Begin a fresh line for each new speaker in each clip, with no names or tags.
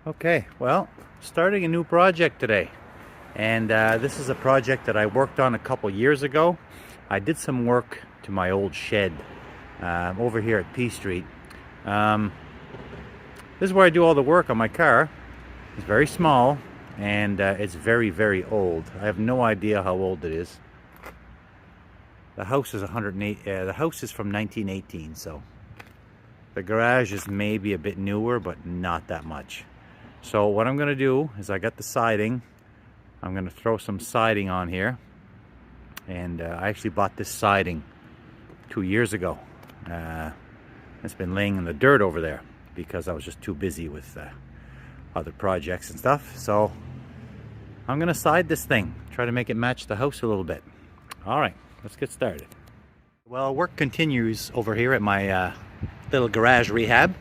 Okay, well, starting a new project today. And this is a project that I worked on a couple years ago. I did some work to my old shed over here at P Street. Um, this is where I do all the work on my car. It's very small and it's very, very old. I have no idea how old it is. The house is 108. The house is from 1918, so the garage is maybe a bit newer, but not that much. So what I'm going to do is I got the siding. I'm going to throw some siding on here. And I actually bought this siding 2 years ago. It's been laying in the dirt over there because I was just too busy with other projects and stuff. So I'm going to side this thing, try to make it match the house a little bit. All right, let's get started. Well, work continues over here at my little garage rehab.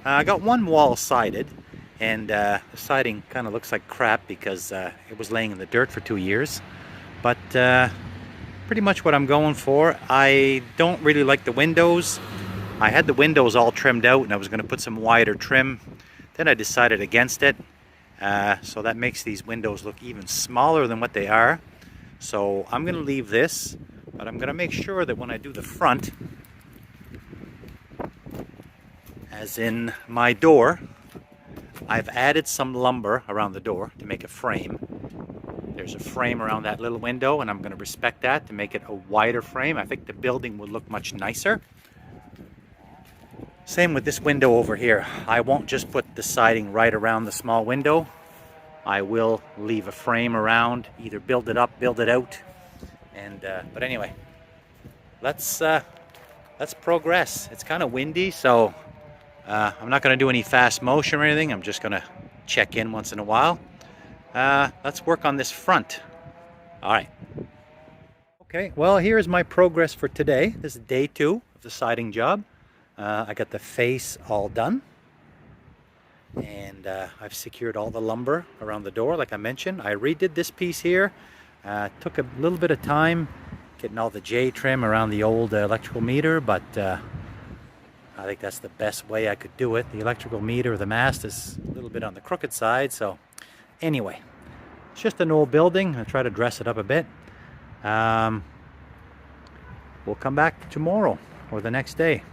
I got one wall sided. And the siding kind of looks like crap because it was laying in the dirt for 2 years. But pretty much what I'm going for. I don't really like the windows. I had the windows all trimmed out and I was going to put some wider trim. Then I decided against it. So that makes these windows look even smaller than what they are. So I'm going to leave this, but I'm going to make sure that when I do the front, as in my door, I've added some lumber around the door to make a frame. There's a frame around that little window and I'm going to respect that to make it a wider frame. I think the building will look much nicer. Same with this window over here. I won't just put the siding right around the small window. I will leave a frame around, either build it up, build it out. And but anyway, let's progress. It's kind of windy, so I'm not going to do any fast motion or anything. I'm just going to check in once in a while. Let's work on this front. All right. Okay, well, here's my progress for today. This is day 2 of the siding job. I got the face all done. And I've secured all the lumber around the door, like I mentioned. I redid this piece here. Took a little bit of time getting all the J trim around the old electrical meter, but I think that's the best way I could do it. The electrical meter, the mast is a little bit on the crooked side. So anyway, it's just an old building. I'll try to dress it up a bit. We'll come back tomorrow or the next day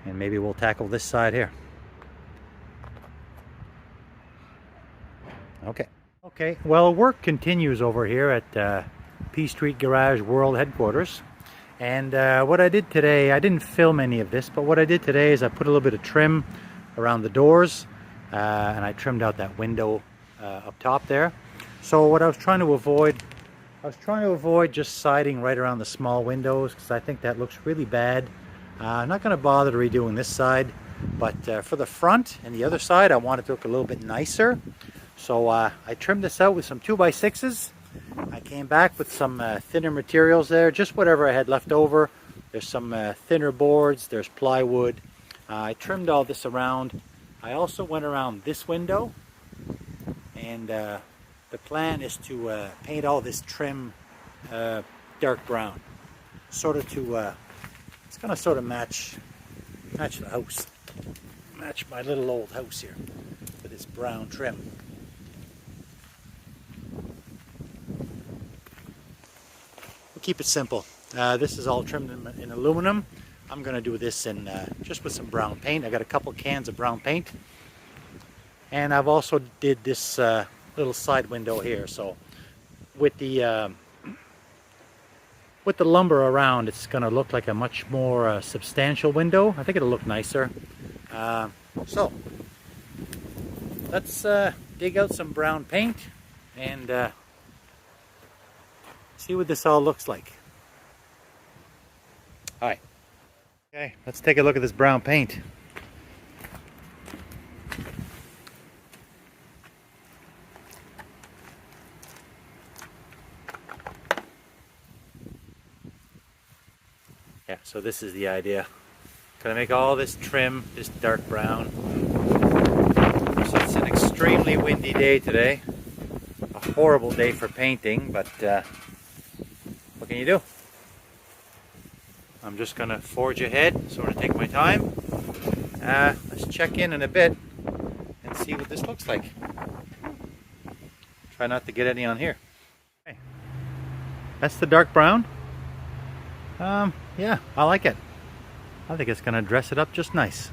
and maybe we'll tackle this side here. Okay, well, work continues over here at P Street Garage World Headquarters. And what I did today, I didn't film any of this, but what I did today is I put a little bit of trim around the doors and I trimmed out that window up top there. So what I was trying to avoid, just siding right around the small windows because I think that looks really bad. I'm not going to bother redoing this side, but for the front and the other side, I want it to look a little bit nicer. So I trimmed this out with some 2x6s. I came back with some thinner materials there, just whatever I had left over. There's some thinner boards, there's plywood. I trimmed all this around. I also went around this window, and the plan is to paint all this trim dark brown, sort of to, it's going to sort of match the house, match my little old house here with this brown trim. Keep it simple. This is all trimmed in aluminum. I'm going to do this in just with some brown paint. I got a couple cans of brown paint, and I've also did this little side window here. So with the lumber around, it's going to look like a much more substantial window. I think it'll look nicer. So let's dig out some brown paint and see what this all looks like. All right. Okay, let's take a look at this brown paint. Yeah, so this is the idea. Gonna make all this trim this dark brown. So it's an extremely windy day today. A horrible day for painting, but what can you do? I'm just gonna forge ahead, sort of take my time. Let's check in a bit and and see what this looks like. Try not to get any on here. Okay. That's the dark brown. Yeah, I like it. I think it's gonna dress it up just nice.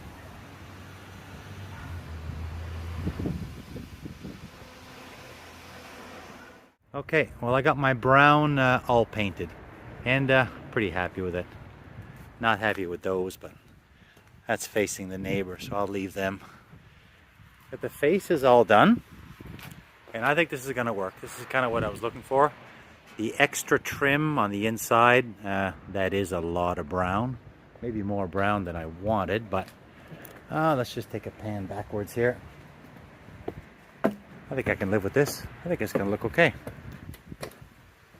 Okay, well, I got my brown all painted, and pretty happy with it. Not happy with those, but that's facing the neighbor, so I'll leave them. But the face is all done, and I think this is gonna work. This is kind of what I was looking for. The extra trim on the inside, that is a lot of brown. Maybe more brown than I wanted, but let's just take a pan backwards here. I think I can live with this. I think it's gonna look okay.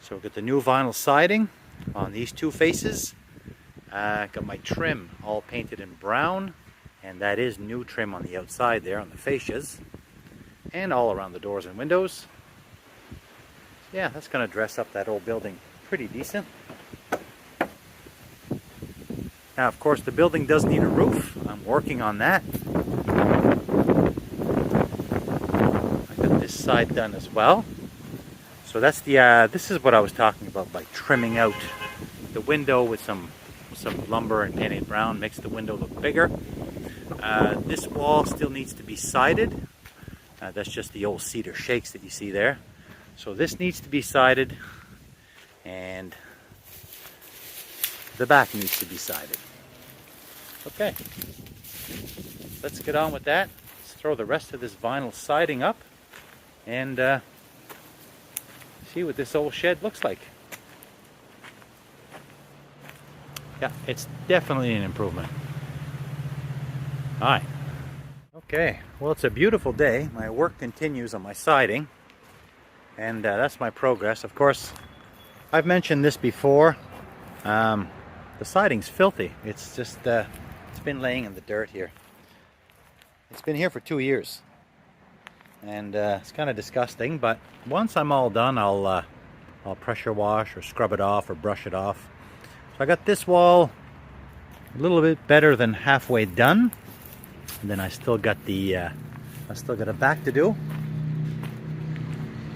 So we'll get the new vinyl siding on these two faces. Got my trim all painted in brown, and that is new trim on the outside there on the fascias, and all around the doors and windows. Yeah, that's gonna dress up that old building pretty decent. Now, of course, the building does need a roof. I'm working on that. I got this side done as well. So that's the, this is what I was talking about by trimming out the window with some lumber and painted brown, makes the window look bigger. This wall still needs to be sided. That's just the old cedar shakes that you see there. So this needs to be sided, and the back needs to be sided. Okay, let's get on with that. Let's throw the rest of this vinyl siding up and see what this old shed looks like. Yeah, it's definitely an improvement. All right. Okay, well, it's a beautiful day. My work continues on my siding, and that's my progress. Of course, I've mentioned this before. The siding's filthy. It's just it's been laying in the dirt here. It's been here for 2 years, and it's kind of disgusting. But once I'm all done, I'll pressure wash or scrub it off or brush it off. So I got this wall a little bit better than halfway done, and then I still got the a back to do.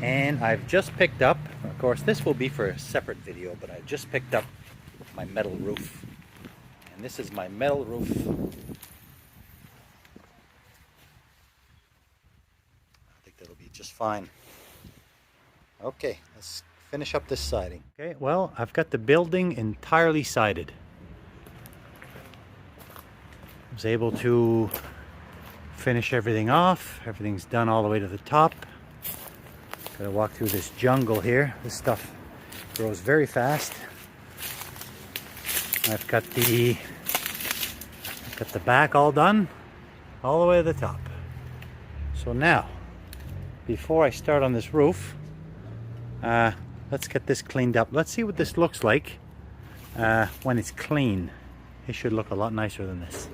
And I've just picked up, of course this will be for a separate video, but I just picked up my metal roof. And this is my metal roof. I think that'll be just fine. Okay, let's finish up this siding. Okay, well, I've got the building entirely sided. I was able to finish everything off. Everything's done all the way to the top. Gotta walk through this jungle here. This stuff grows very fast. I've got the back all done, all the way to the top. So now, before I start on this roof, let's get this cleaned up. Let's see what this looks like when it's clean. It should look a lot nicer than this.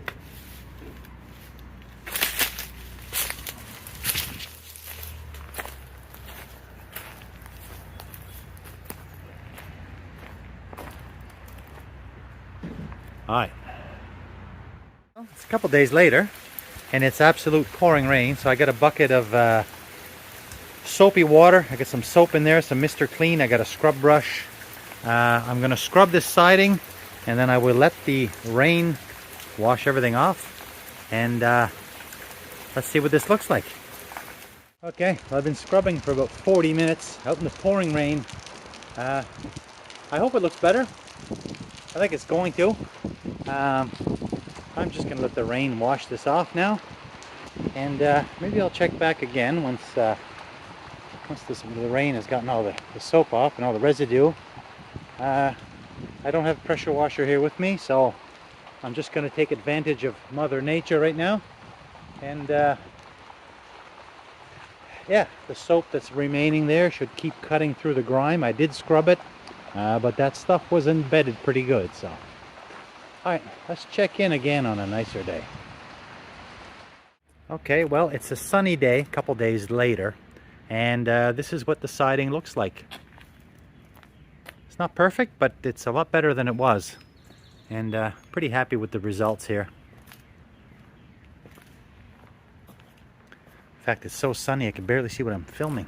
Alright, well, it's a couple days later and it's absolute pouring rain, so I got a bucket of soapy water. I got some soap in there, some Mr. Clean. I got a scrub brush. I'm going to scrub this siding, and then I will let the rain wash everything off, and let's see what this looks like. Okay, well, I've been scrubbing for about 40 minutes out in the pouring rain. I hope it looks better. I think it's going to. I'm just going to let the rain wash this off now, and maybe I'll check back again once the rain has gotten all the soap off and all the residue. I don't have a pressure washer here with me, so I'm just going to take advantage of Mother Nature right now, and yeah, the soap that's remaining there should keep cutting through the grime. I did scrub it, but that stuff was embedded pretty good. So alright, let's check in again on a nicer day. Okay, well, it's a sunny day a couple days later, and this is what the siding looks like. It's not perfect, but it's a lot better than it was, and pretty happy with the results here. fact, it's so sunny I can barely see what I'm filming.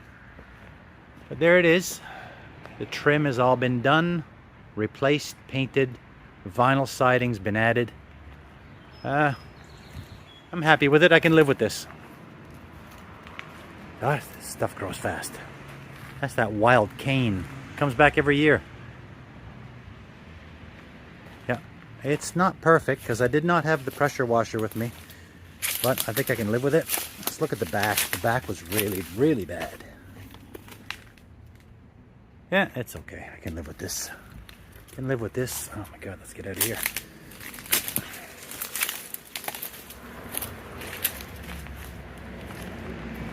But there it is. The trim has all been done, replaced, painted, vinyl siding's been added. I'm happy with it. I can live with this. God, this stuff grows fast. That's that wild cane. Comes back every year. Yeah, it's not perfect because I did not have the pressure washer with me, but I think I can live with it. Let's look at the back. The back was really, really bad. Yeah, it's okay. I can live with this. I can live with this. Oh my God, let's get out of here.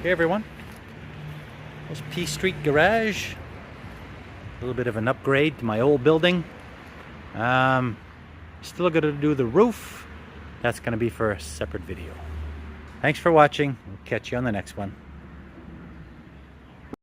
Hey everyone. There's P Street Garage. A little bit of an upgrade to my old building. Still going to do the roof. That's going to be for a separate video. Thanks for watching. We'll catch you on the next one.